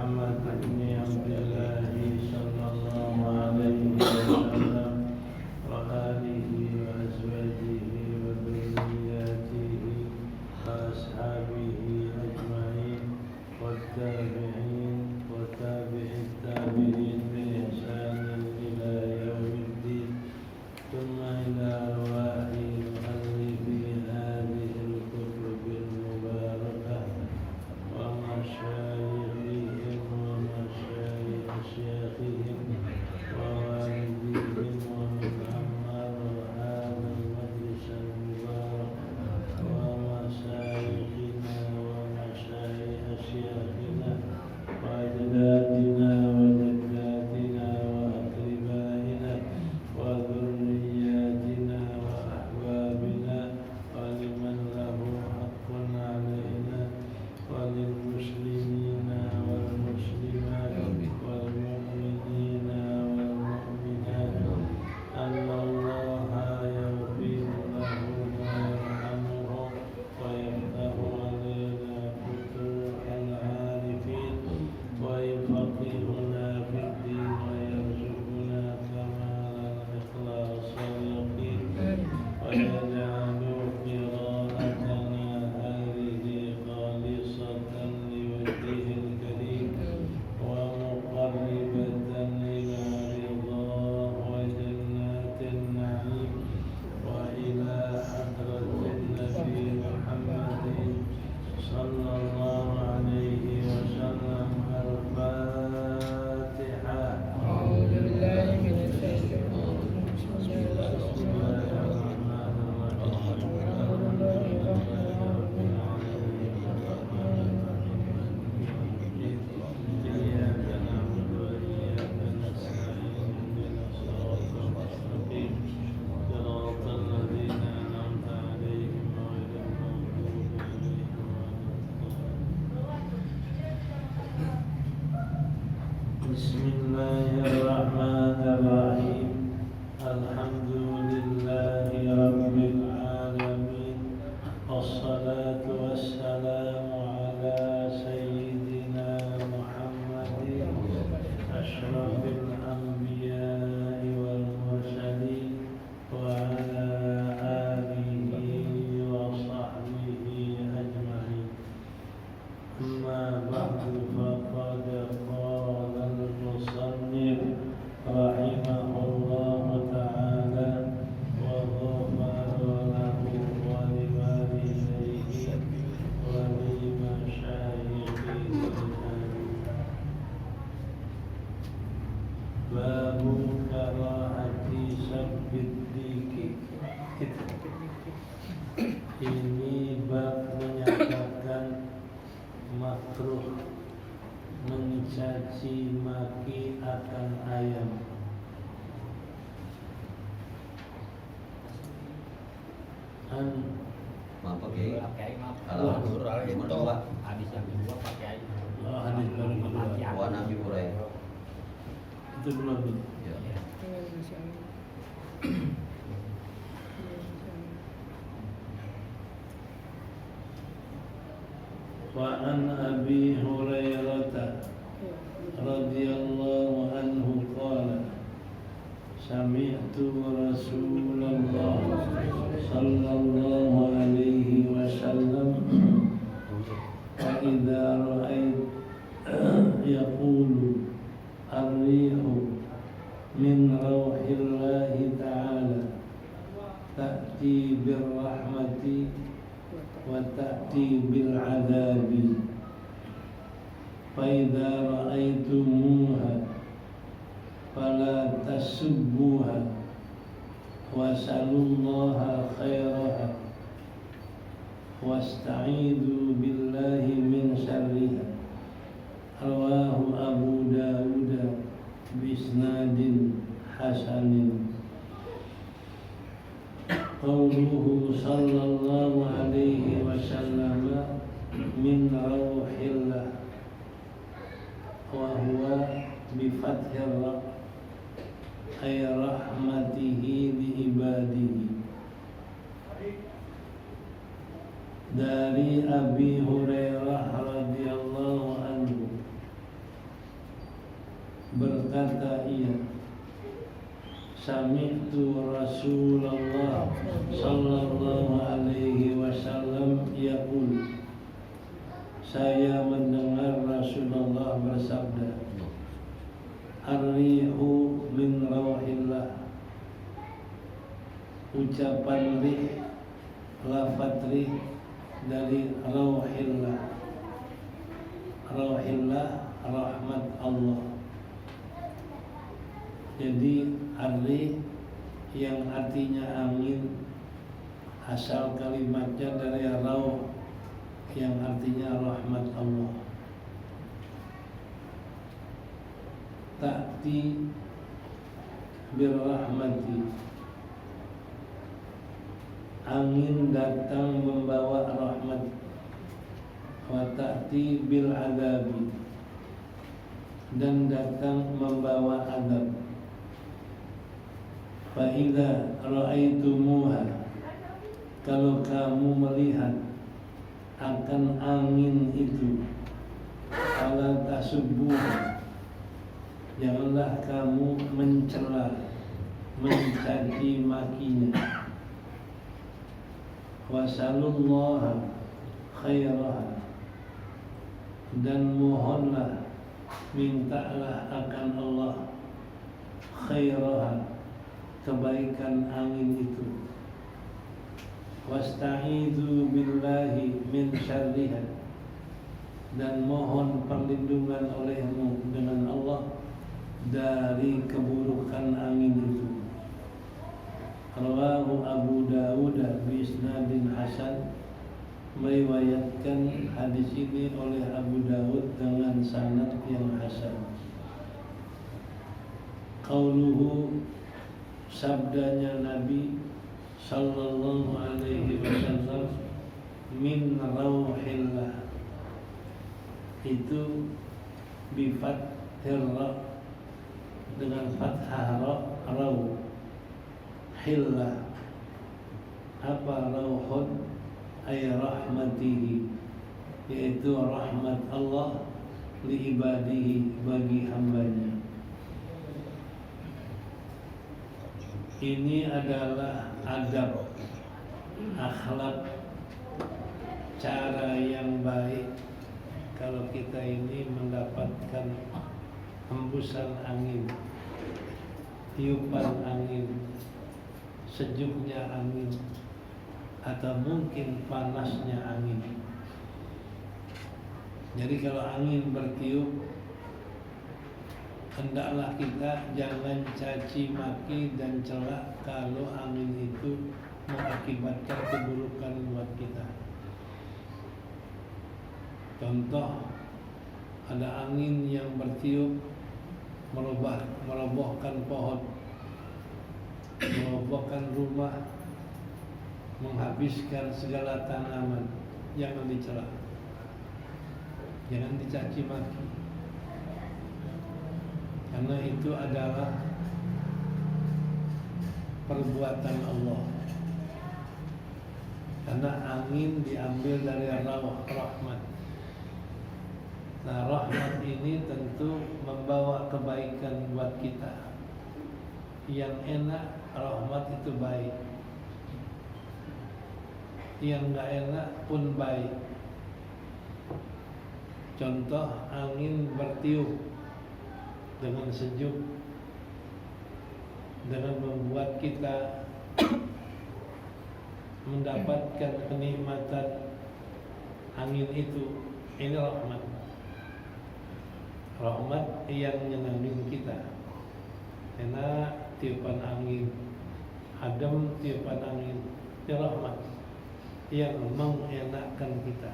محمد بن عبد الله صلى الله عليه وسلم وآله وأزواجه وذرياته وأصحابه أجمعين والتابعين وتابع التابعين بإحسان إلى يوم الدين ثم إلى أرواح مؤلفي هذه الكتب المباركة ومشايخهم ومشايخ شيخهم ووالديهم ومن أمر هذا المجلس المبارك ومشايخنا ومشايخ شيخنا وأجدادنا وجداتنا وأقربائنا وذرياتنا وأحبابنا ولمن له حق علينا وللمسلمين والمسلمات والمؤمنين والمؤمنات أن الله يغفر لهم ويرحمهم ويفتح علينا فتوح العارفين ويفقهنا في الدين ويرزقنا كمال الإخلاص واليقين ويجعل قراءتنا هذه خالصة لوجهه الكريم ومقربة إلى رضاه وجنات النعيم وإلى حضرة النبي محمد صلى الله عليه وسلم. الفاتحة. أعوذ بالله من الشيطان الرجيم. بسم الله بسم الله الرحمن الرحيم. إياك نعبد وإياك نستعين اهدنا الصراط المستقيم صراط الذين أنعمت عليهم غير المغضوب عليهم ولا الضالين. بسم الله الرحمن الرحيم. الحمد لله رب العالمين والصلاة والسلام على سيدنا محمد أشرف الأنبياء والمرسلين وعلى آله وصحبه أجمعين. أما بعد فقد قال المصنف رحمه الله تعالى وغفر له ولوالديه ولمشايخه باب كراهة سب الديك. Ini bab menyatakan makruh mencaci maki akan ayam. Maaf pakai Kalau nomor dua Hadis yang kedua pakai Hadis baru kedua. wa Nabi Hurairah. Itu belum. Ya. Wa an Abi Hurairah radhiyallahu anhu qala sami'tu Rasulullah sallallahu alaihi wasallam fa idza ra'ait yaqulu ar-rihu min rauhillahi ta'ala ta'ti bir-rahmati wa ta'ti bil-'adabi fa idza ra'aitumuha fala tasubbuha wasalullaha khairaha wasta'idu billahi min syarriha. Rawahu Abu Dawud bisnadin hasanin. Qauluhu sallallahu alaihi wasallam min rauhillah wa huwa bi fathir ra ay rahmatihi li ibadihi. Dari Abi Hurairah radhiyallahu anhu berkata ia, sami'tu Rasulullah sallallahu alaihi wasallam yaqul, saya mendengar Rasulullah bersabda, ar-rihu min rauhillah, ucapan rih, lafaz rih dari rauhillah. Rauhillah rahmat Allah. Jadi ar-rih yang artinya angin, asal kalimatnya dari rauh yang artinya rahmat Allah. Ta'ti birrahmati, angin datang membawa rahmat. Wa ta'ti bil adabi, dan datang membawa adab. Fa idza ra'aitumuha, kalau kamu melihat akan angin itu, fala tasubbuha, janganlah kamu mencela, mencaci makinya. Wasallallahu khairaha, dan mohonlah, mintalah akan Allah khairaha, kebaikan angin itu. Wasta'idzu billahi min syarriha, dan mohon perlindungan olehmu dengan Allah dari keburukan angin itu. Rawahu Abu Dawud bi isnadin hasan, meriwayatkan hadis ini oleh Abu Dawud dengan sanad yang hasan. Qauluhu, sabdanya Nabi sallallahu alaihi wasallam, min rauhillah, itu bifat ra, dengan fathah ra, rauh. Hillah, apa rauhun? Ay rahmatihi, yaitu rahmat Allah li ibadihi, bagi hambanya. Ini adalah adab, akhlak, cara yang baik kalau kita ini mendapatkan hembusan angin, tiupan angin, sejuknya angin, atau mungkin panasnya angin. Jadi kalau angin bertiup, hendaklah kita jangan caci maki dan celak kalau angin itu mengakibatkan keburukan buat kita. Contoh, ada angin yang bertiup merobohkan pohon, merobohkan rumah, menghabiskan segala tanaman. Jangan dicela, jangan dicaci maki, karena itu adalah perbuatan Allah. Karena angin diambil dari rahmat. Nah, rahmat ini tentu membawa kebaikan buat kita. Yang enak, rahmat itu baik. Yang enggak enak pun baik. Contoh, angin bertiup dengan sejuk, dengan membuat kita mendapatkan kenikmatan angin itu. Ini rahmat. Rahmat yang nyenangin kita. Enak tiupan angin, adem tiupan angin. Ini rahmat yang mengenakkan kita.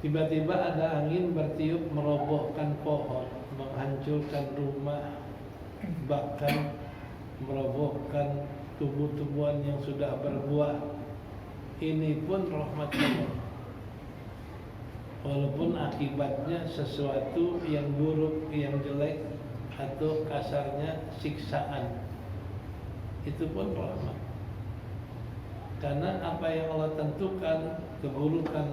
Tiba-tiba ada angin bertiup merobohkan pohon, menghancurkan rumah, bahkan merobohkan tumbuh-tumbuhan yang sudah berbuah. Ini pun rahmat Allah. Walaupun akibatnya sesuatu yang buruk, yang jelek, atau kasarnya siksaan, itu pun rahmat. Karena apa yang Allah tentukan, keburukan,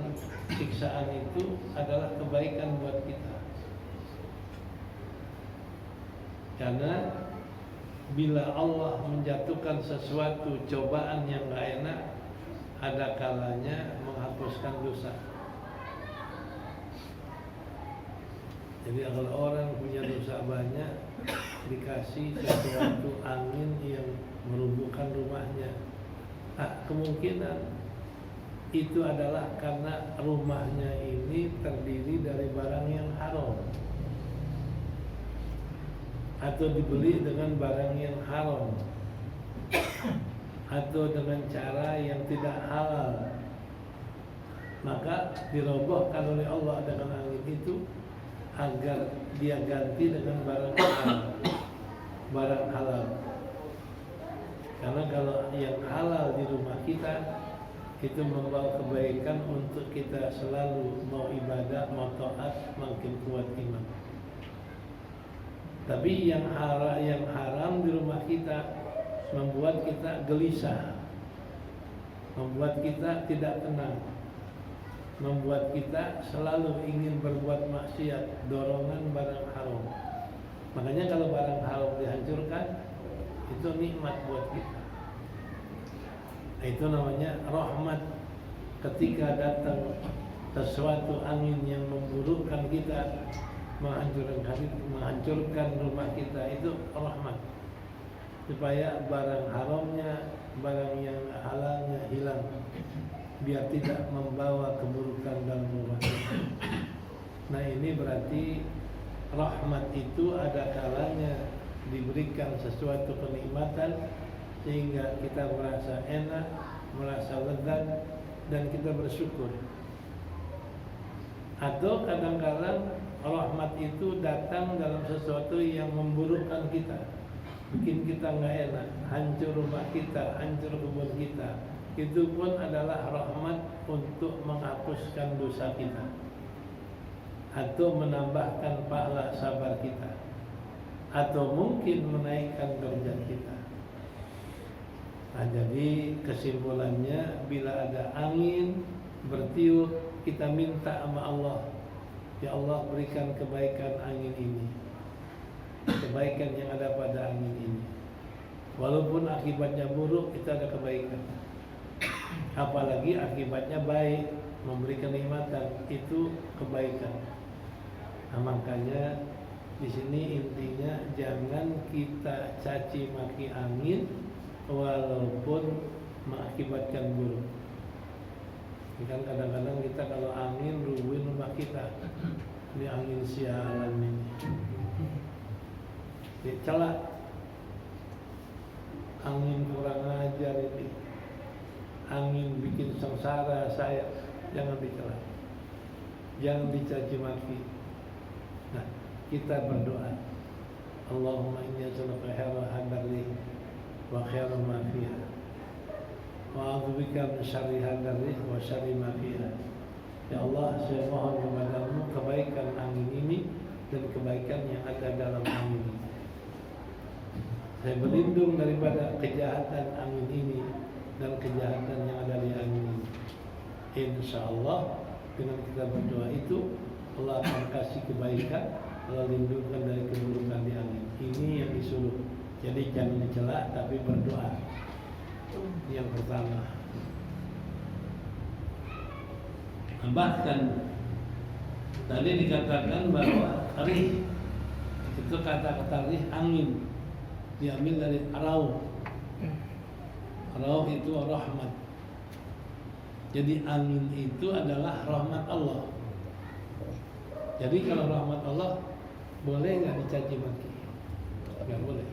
siksaan itu adalah kebaikan buat kita. Karena bila Allah menjatuhkan sesuatu cobaan yang gak enak, ada kalanya menghapuskan dosa. Jadi kalau orang punya dosa banyak, dikasih sesuatu angin yang merubuhkan rumahnya, kemungkinan itu adalah karena rumahnya ini terdiri dari barang yang haram, atau dibeli dengan barang yang haram, atau dengan cara yang tidak halal. Maka dirobohkan oleh Allah dengan angin itu agar dia ganti dengan barang halal, barang halal. Karena kalau yang halal di rumah kita itu membawa kebaikan untuk kita selalu mau ibadah, mau taat, makin kuat iman. Tapi yang haram di rumah kita membuat kita gelisah, membuat kita tidak tenang, membuat kita selalu ingin berbuat maksiat, dorongan barang haram. Makanya kalau barang haram dihancurkan, itu nikmat buat kita. Itu namanya rahmat. Ketika datang sesuatu angin yang memburukkan kita, menghancurkan rumah kita, itu rahmat. Supaya barang haramnya, barang yang halalnya hilang, biar tidak membawa keburukan dalam rumah kita. Nah, ini berarti rahmat itu ada kalanya diberikan sesuatu kenikmatan sehingga kita merasa enak, merasa lega, dan kita bersyukur. Atau kadang-kadang rahmat itu datang dalam sesuatu yang memburukkan kita, bikin kita nggak enak, hancur rumah kita, hancur kebun kita. Itu pun adalah rahmat untuk menghapuskan dosa kita atau menambahkan pahala sabar kita, atau mungkin menaikkan derajat kita. Nah, jadi kesimpulannya, bila ada angin bertiup, kita minta sama Allah, ya Allah berikan kebaikan angin ini, kebaikan yang ada pada angin ini. Walaupun akibatnya buruk, itu ada kebaikan. Apalagi akibatnya baik, memberi kenikmatan, itu kebaikan. Nah, makanya di sini intinya jangan kita caci maki angin walaupun mengakibatkan buruk. Kan kadang-kadang kita kalau angin rubuhin rumah kita, ini angin sialan ini, dicela, angin kurang ajar ini, angin bikin sengsara saya. Jangan dicela, jangan dicaci maki. Nah, kita berdoa, Allahumma inni as'aluka khaira hadari wa khaira ma fiha, wa a'udzubika min syarri hadari wa syarri ma fiha. Ya Allah, saya mohon kepadamu kebaikan angin ini dan kebaikan yang ada dalam angin ini. Saya berlindung daripada kejahatan angin ini dan kejahatan yang ada di angin ini. Insya Allah dengan kita berdoa itu, Allah akan kasih kebaikan, Allah lindungkan dari keburukan di angin. Ini yang disuruh. Jadi jangan dicela, tapi berdoa. Yang pertama. Bahkan tadi dikatakan bahwa rih, itu kata-kata rih angin, diambil dari rauh. Rauh itu rahmat. Jadi angin itu adalah rahmat Allah. Jadi kalau rahmat Allah, boleh nggak dicaci maki? Nggak boleh.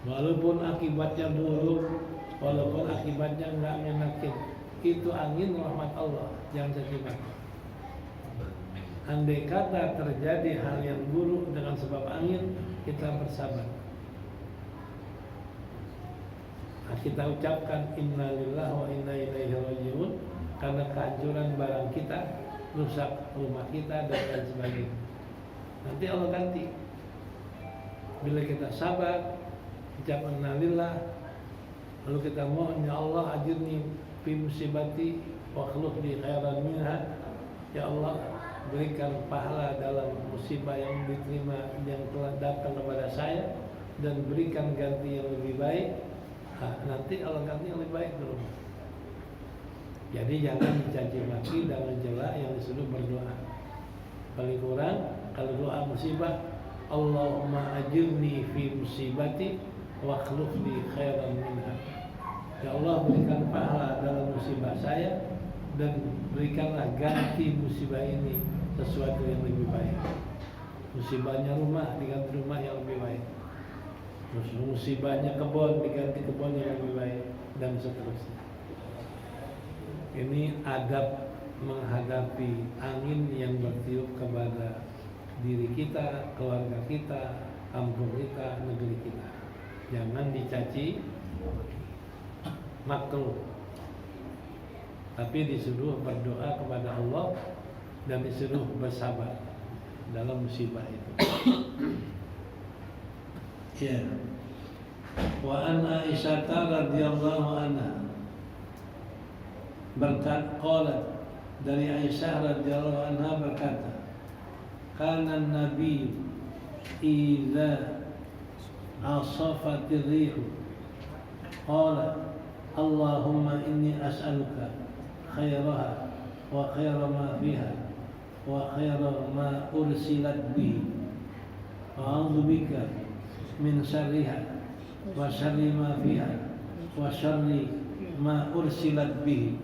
Walaupun akibatnya buruk, walaupun akibatnya nggak ngenakin, itu angin rahmat Allah, jangan caci maki. Andai kata terjadi hal yang buruk dengan sebab angin, kita bersabar. Nah, kita ucapkan innalillahi wa inna ilaihi raji'un, karena kehancuran barang kita, rusak rumah kita dan lain sebagainya. Nanti Allah ganti. Bila kita sabar, ucap innalillah, lalu kita mohon, ya Allah ajirni fi musibati wa khluq li khairan minha. Ya Allah, berikan pahala dalam musibah yang diterima yang telah datang kepada saya, dan berikan ganti yang lebih baik. Nanti Allah ganti yang lebih baik dulu. Jadi jangan dicaci maki dan mencela, yang disuruh berdoa. Paling kurang kalau doa musibah, Allahumma ajirni fi musibati wa akhlifni khairan minha. Ya Allah, berikan pahala dalam musibah saya dan berikanlah ganti musibah ini sesuatu yang lebih baik. Musibahnya rumah, diganti rumah yang lebih baik. Musibahnya kebun, diganti kebun yang lebih baik, dan seterusnya. Ini adab menghadapi angin yang bertiup kepada diri kita, keluarga kita, kampung kita, negeri kita. Jangan dicaci makruh, tapi disuruh berdoa kepada Allah dan disuruh bersabar dalam musibah itu. Ya. Wa an Aisyah radhiyallahu anha qalat, dari Aisyah radhiyallahu anha berkata, kana Nabi idza asafatir rih qala Allahumma inni as'aluka khairaha wa khaira ma fiha wa khaira ma ursilat bihi wa a'udzu bika min syarriha wa syarri ma fiha wa syarri ma ursilat bihi.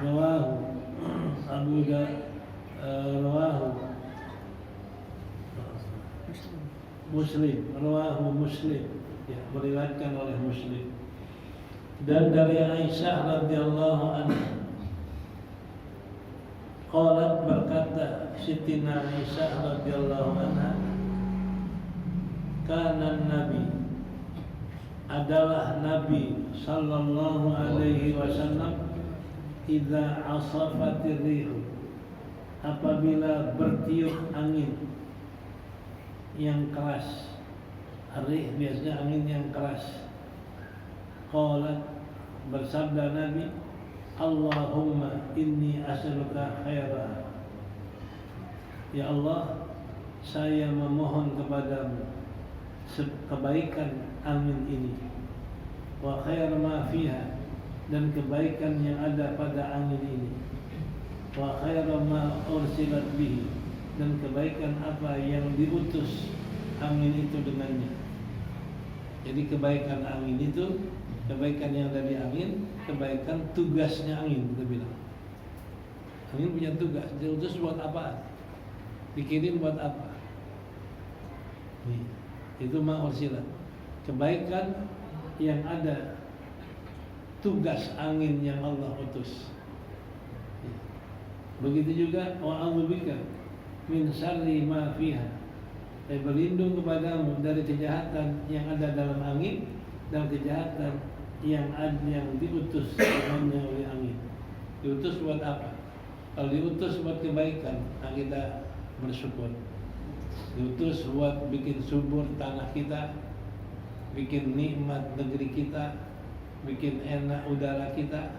Rawahu Abu rawahu Muslim, ya, meriwayatkan oleh Muslim. Dan dari Aisyah radhiyallahu anha qalat, berkata Sitina Aisyah radhiyallahu anha, kana Nabi, adalah Nabi sallallahu alaihi wasallam, idza asafatir rih, apabila bertiup angin yang keras. Rih biasanya angin yang keras. Qalat, bersabda Nabi, Allahumma inni as'aluka khairaha. Ya Allah, saya memohon kepadamu kebaikan angin ini, wa khair ma fiha, dan kebaikan yang ada pada angin ini, wa khair ma ursilat bihi, dan kebaikan apa yang diutus angin itu dengannya. Jadi kebaikan angin itu, kebaikan yang dari angin, kebaikan tugasnya angin, kita bilang. Angin punya tugas, diutus buat apa? Dikirim buat apa? Nih, itu ma ursilat. Kebaikan yang ada, tugas angin yang Allah utus. Begitu juga wa a'udzubika min syarri ma fiha, saya berlindung kepadamu dari kejahatan yang ada dalam angin dan kejahatan yang diutus dengannya oleh angin. Diutus buat apa? Kalau diutus buat kebaikan, kita bersyukur. Diutus buat bikin subur tanah kita, bikin nikmat negeri kita, bikin enak udara kita,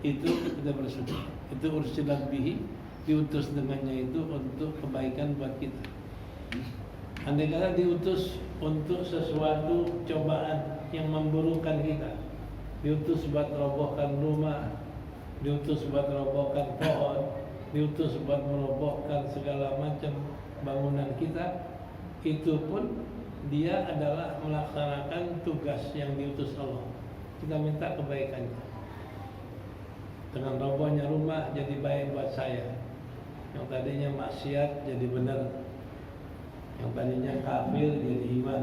itu kita bersyukur. Itu ursilat bihi, diutus dengannya itu untuk kebaikan buat kita. Andai kata diutus untuk sesuatu cobaan yang memburukan kita, diutus buat robohkan rumah, diutus buat robohkan pohon, diutus buat merobohkan segala macam bangunan kita, itu pun dia adalah melaksanakan tugas yang diutus Allah. Kita minta kebaikannya. Dengan robohnya rumah jadi baik buat saya, yang tadinya maksiat jadi benar, yang tadinya kafir jadi iman,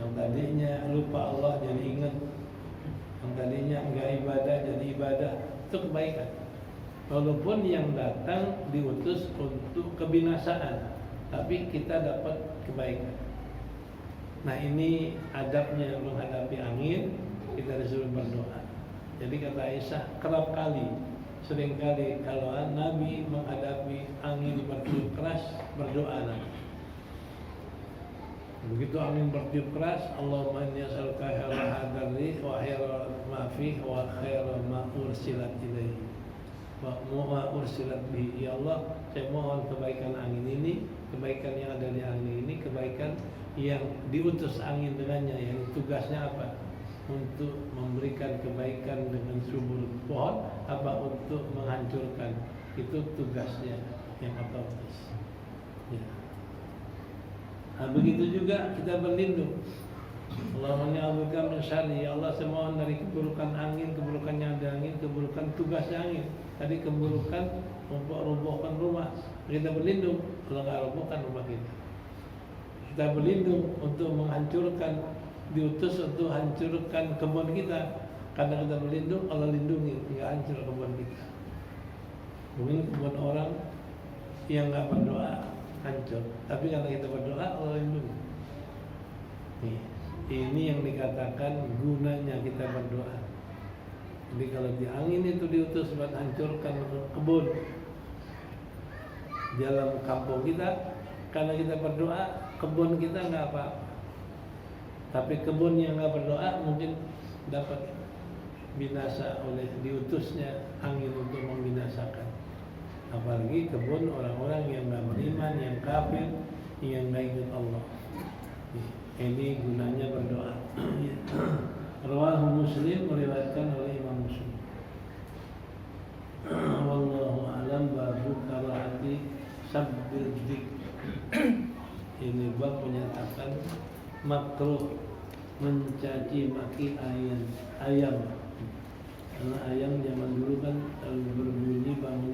yang tadinya lupa Allah jadi ingat, yang tadinya enggak ibadah jadi ibadah. Itu kebaikan. Walaupun yang datang diutus untuk kebinasaan, tapi kita dapat kebaikan. Nah, ini adabnya menghadapi angin, kita disuruh berdoa. Jadi kata Aisyah, kerap kali, sering kali kalau Nabi menghadapi angin bertiup keras, berdoa Nabi. Begitu angin bertiup keras, Allahumma inni as'aluka khairal hadari wa khairal ma fihi wa khairal ma ursilat ilaihi. wa ursilat bihi. Ya Allah, saya mohon kebaikan angin ini, kebaikan yang ada di angin ini, kebaikan yang diutus angin dengannya, yang tugasnya apa? Untuk memberikan kebaikan dengan subur pohon, apa untuk menghancurkan. Itu tugasnya yang otomatis. Ya. Nah, begitu juga kita berlindung. Allahumma a'udzubika min syarri. Ya Allah, saya mohon dari keburukan angin, keburukan yang ada angin, keburukan tugasnya angin. Tadi keburukan robohkan rumah. Kita berlindung kalau nggak robohkan rumah kita. Kita berlindung untuk menghancurkan, diutus untuk hancurkan kebun kita. Karena kita berlindung, Allah lindungi, nggak hancur kebun kita. Mungkin kebun orang yang nggak berdoa hancur, tapi karena kita berdoa, Allah lindungi. Ini yang dikatakan gunanya kita berdoa. Jadi kalau di angin itu diutus buat hancurkan kebun di dalam kampung kita, karena kita berdoa, kebun kita nggak apa-apa. Tapi kebun yang nggak berdoa mungkin dapat binasa oleh diutusnya angin untuk membinasakan. Apalagi kebun orang-orang yang nggak beriman, yang kafir, yang nggak ikut Allah. Ini gunanya berdoa. Rawahu Muslim, meriwayatkan oleh Imam Muslim. Wallahu a'lam. Babu karaahati sabbil dzikr. Ini bab menyatakan makruh mencaci maki ayam. Karena ayam zaman dulu kan kalau berbunyi bangun